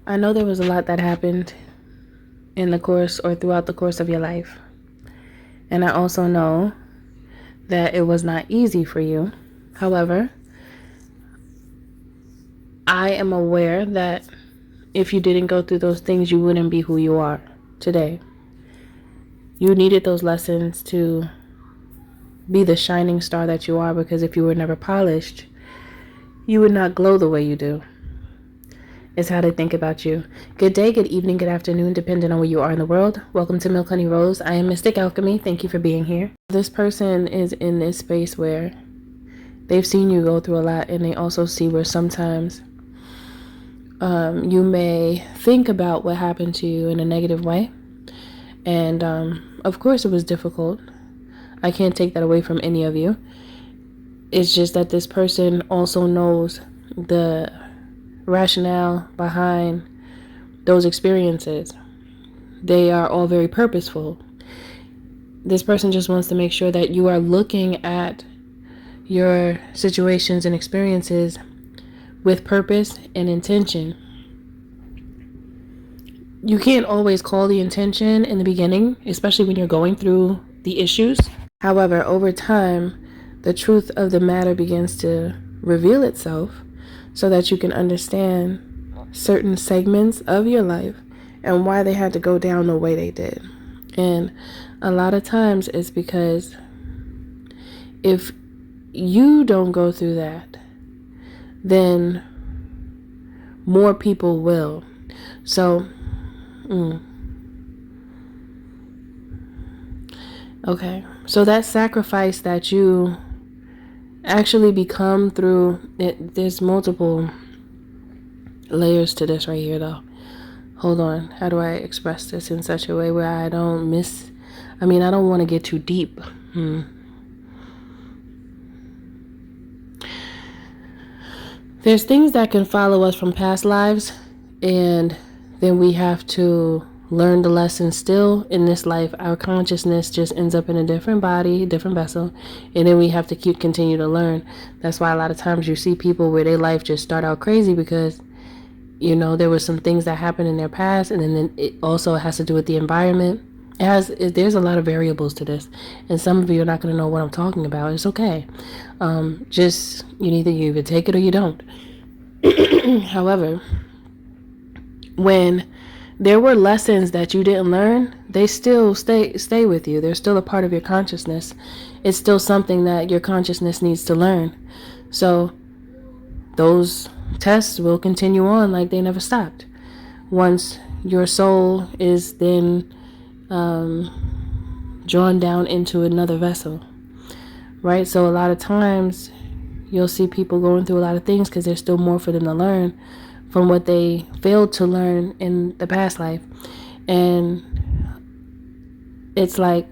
I know there was a lot that happened in the course or throughout the course of your life. And I also know that it was not easy for you. However, I am aware that if you didn't go through those things, you wouldn't be who you are today. You needed those lessons to be the shining star that you are, because if you were never polished, you would not glow the way you do. Is how they think about you. Good day, good evening, good afternoon, depending on where you are in the world. Welcome to Milk Honey Rose. I am Mystic Alchemy. Thank you for being here. This person is in this space where they've seen you go through a lot, and they also see where sometimes you may think about what happened to you in a negative way. And of course it was difficult. I can't take that away from any of you. It's just that this person also knows the rationale behind those experiences. They are all very purposeful. This person just wants to make sure that you are looking at your situations and experiences with purpose and intention. You can't always call the intention in the beginning, especially when you're going through the issues. However, over time, the truth of the matter begins to reveal itself, so that you can understand certain segments of your life and why they had to go down the way they did. And a lot of times it's because if you don't go through that, then more people will. So, okay. So that sacrifice that you actually become through it, there's multiple layers to this right here though. Hold on, how do I express this in such a way where I don't I don't want to get too deep. There's things that can follow us from past lives, and then we have to learn the lesson still in this life. Our consciousness just ends up in a different body, different vessel, and then we have to continue to learn. That's why a lot of times you see people where their life just start out crazy because, there were some things that happened in their past, and then it also has to do with the environment. There's a lot of variables to this, and some of you are not going to know what I'm talking about. It's okay. You either take it or you don't. However, when there were lessons that you didn't learn, they still stay with you. They're still a part of your consciousness. It's still something that your consciousness needs to learn. So those tests will continue on like they never stopped. Once your soul is then drawn down into another vessel, right? So a lot of times you'll see people going through a lot of things because there's still more for them to learn from what they failed to learn in the past life. And it's like,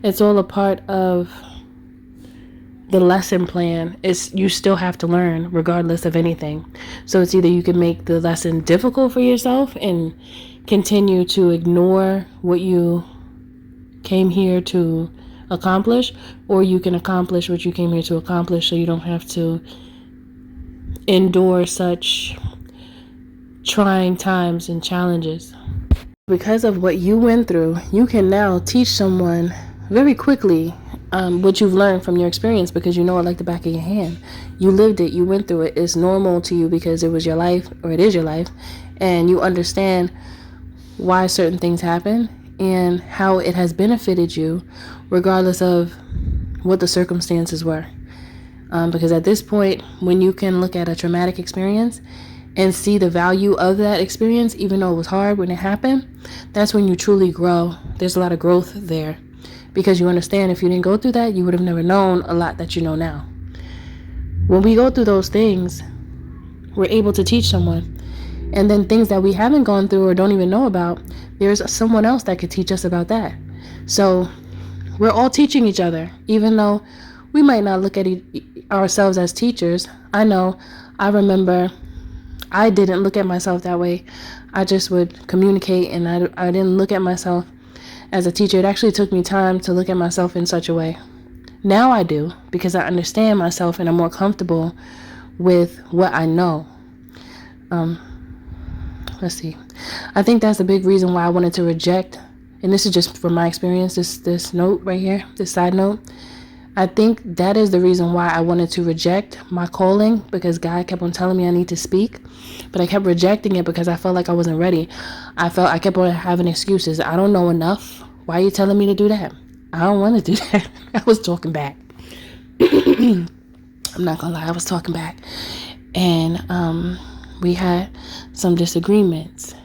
it's all a part of the lesson plan. You still have to learn regardless of anything. So it's either you can make the lesson difficult for yourself and continue to ignore what you came here to accomplish, or you can accomplish what you came here to accomplish, so you don't have to endure such trying times and challenges. Because of what you went through, you can now teach someone very quickly what you've learned from your experience, because you know it like the back of your hand. You lived it, you went through it. It's normal to you because it was your life, or it is your life, and you understand why certain things happen and how it has benefited you regardless of what the circumstances were. Because at this point, when you can look at a traumatic experience and see the value of that experience, even though it was hard when it happened, that's when you truly grow. There's a lot of growth there, because you understand if you didn't go through that, you would have never known a lot that you know now. When we go through those things, we're able to teach someone. And then things that we haven't gone through or don't even know about, there's someone else that could teach us about that. So we're all teaching each other, even though we might not look at ourselves as teachers. I remember I didn't look at myself that way. I just would communicate, and I didn't look at myself as a teacher. It actually took me time to look at myself in such a way. Now I do, because I understand myself and I'm more comfortable with what I know. let's see. I think that's a big reason why I wanted to reject, and this is just from my experience, this note right here, this side note. I think that is the reason why I wanted to reject my calling, because God kept on telling me I need to speak, but I kept rejecting it because I felt like I wasn't ready. I kept on having excuses. I don't know enough. Why are you telling me to do that? I don't want to do that. I was talking back. I'm not gonna lie, I was talking back. And we had some disagreements.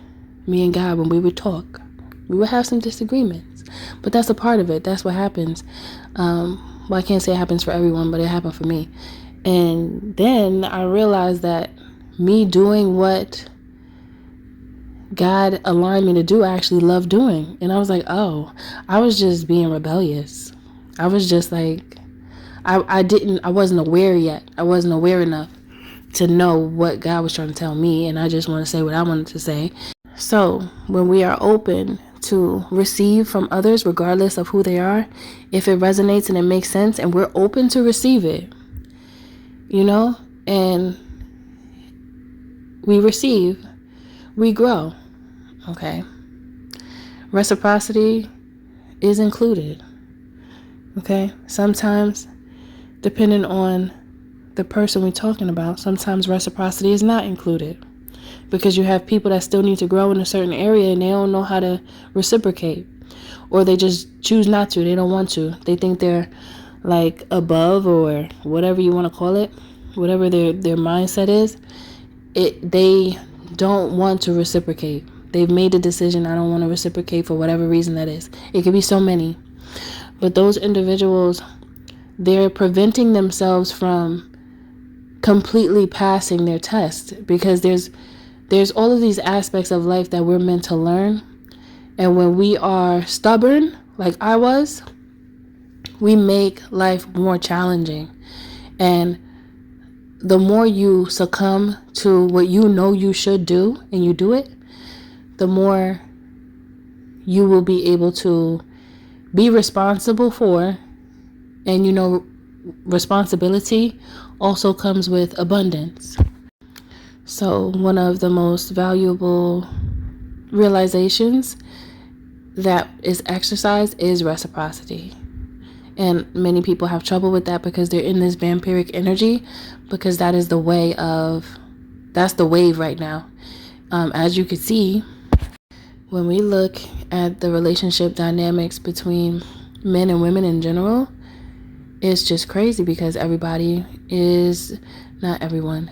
Me and God, when we would talk, we would have some disagreements. But that's a part of it. That's what happens. Well, I can't say it happens for everyone, but it happened for me. And then I realized that me doing what God aligned me to do, I actually love doing. And I was like, oh, I was just being rebellious. I was just like, I wasn't aware yet. I wasn't aware enough to know what God was trying to tell me. And I just want to say what I wanted to say. So when we are open to receive from others, regardless of who they are, if it resonates and it makes sense, and we're open to receive it, and we receive, we grow. Okay. Reciprocity is included. Okay. Sometimes, depending on the person we're talking about, sometimes reciprocity is not included, because you have people that still need to grow in a certain area and they don't know how to reciprocate, or they just choose not to. They don't want to. They think they're like above, or whatever you want to call it, whatever their mindset is. They don't want to reciprocate. They've made a decision, I don't want to reciprocate, for whatever reason that is. It could be so many. But those individuals, they're preventing themselves from completely passing their test, because there's all of these aspects of life that we're meant to learn. And when we are stubborn, like I was, we make life more challenging. And the more you succumb to what you know you should do, and you do it, the more you will be able to be responsible for. And responsibility also comes with abundance. So one of the most valuable realizations that is exercised is reciprocity. And many people have trouble with that because they're in this vampiric energy, because that is that's the wave right now. As you can see, when we look at the relationship dynamics between men and women in general, it's just crazy, because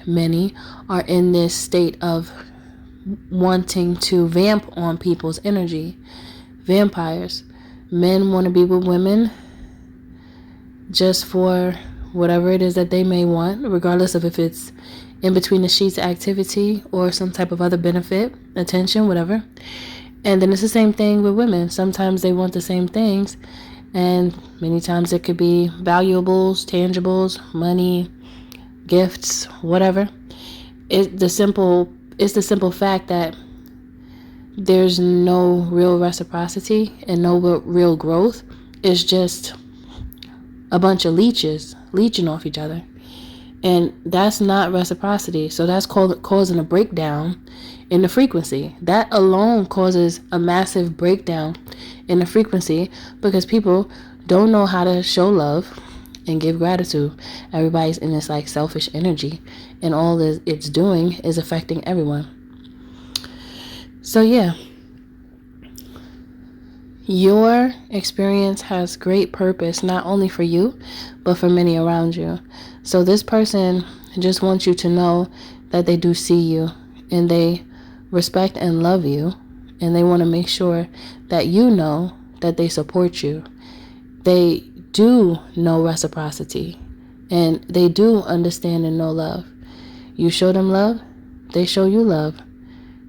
many are in this state of wanting to vamp on people's energy. Vampires. Men want to be with women just for whatever it is that they may want, regardless of if it's in between the sheets activity or some type of other benefit, attention, whatever. And then it's the same thing with women. Sometimes they want the same things, and many times it could be valuables, tangibles, money, gifts, whatever. It's the simple fact that there's no real reciprocity and no real growth. It's just a bunch of leeches leeching off each other. And that's not reciprocity. So that's causing a breakdown in the frequency. That alone causes a massive breakdown in the frequency, because people don't know how to show love and give gratitude. Everybody's in this like selfish energy, and all it's doing is affecting everyone. So yeah, your experience has great purpose, not only for you, but for many around you. So this person just wants you to know that they do see you, and they respect and love you, and they want to make sure that you know that they support you. They do know reciprocity, and they do understand and know love. You show them love, they show you love,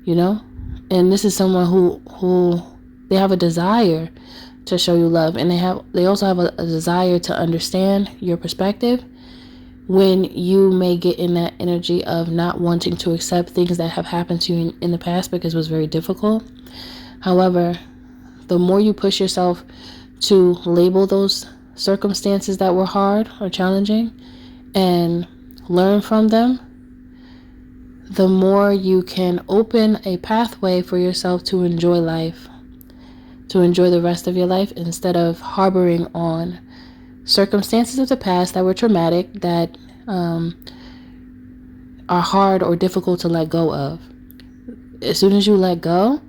And this is someone who they have a desire to show you love, and they also have a desire to understand your perspective when you may get in that energy of not wanting to accept things that have happened to you in the past because it was very difficult. However, the more you push yourself to label those circumstances that were hard or challenging and learn from them, the more you can open a pathway for yourself to enjoy life, to enjoy the rest of your life, instead of harboring on circumstances of the past that were traumatic, that are hard or difficult to let go of. As soon as you let go,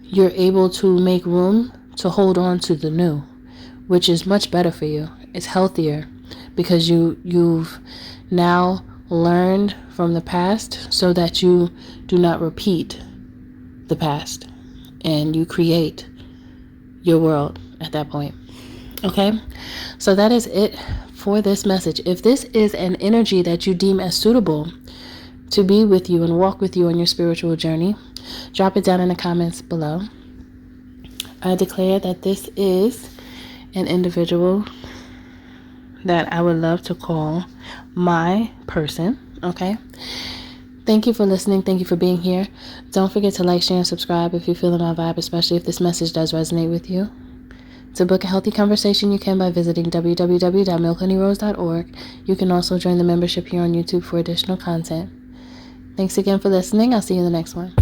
you're able to make room to hold on to the new, which is much better for you. It's healthier because you've now learned from the past so that you do not repeat the past, and you create your world at that point. Okay, so that is it for this message. If this is an energy that you deem as suitable to be with you and walk with you on your spiritual journey, drop it down in the comments below. I declare that this is an individual that I would love to call my person. Okay, thank you for listening. Thank you for being here. Don't forget to like, share, and subscribe if you're feeling my vibe, especially if this message does resonate with you. To book a healthy conversation, you can by visiting www.milkhoneyrose.org. You can also join the membership here on YouTube for additional content. Thanks again for listening. I'll see you in the next one.